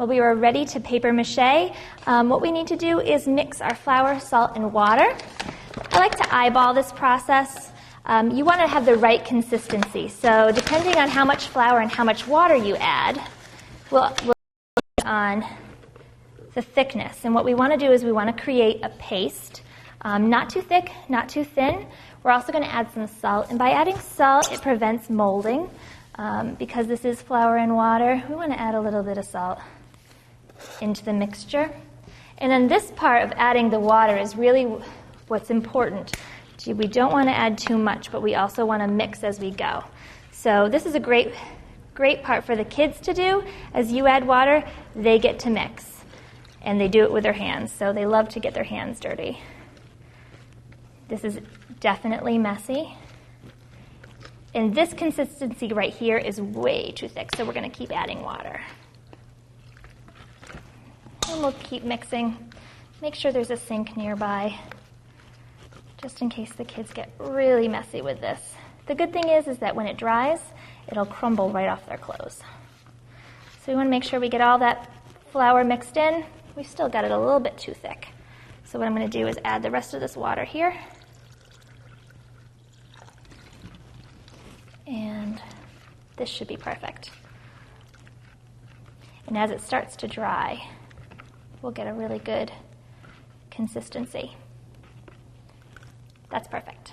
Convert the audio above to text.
Well, we are ready to paper mache. What we need to do is mix our flour, salt, and water. I like to eyeball this process. You want to have the right consistency. So depending on how much flour and how much water you add, we'll on the thickness. And what we want to do is we want to create a paste, not too thick, not too thin. We're also going to add some salt. And by adding salt, it prevents molding. Because this is flour and water, we want to add a little bit of salt into the mixture. And then this part of adding the water is really what's important. We don't want to add too much, but we also want to mix as we go. So this is a great part for the kids to do. As you add water, they get to mix. And they do it with their hands, so they love to get their hands dirty. This is definitely messy. And this consistency right here is way too thick, so we're going to keep adding water. And we'll keep mixing. Make sure there's a sink nearby, just in case the kids get really messy with this. The good thing is that when it dries, it'll crumble right off their clothes. So we want to make sure we get all that flour mixed in. We've still got it a little bit too thick. So what I'm going to do is add the rest of this water here. And this should be perfect. And as it starts to dry, we'll get a really good consistency. That's perfect.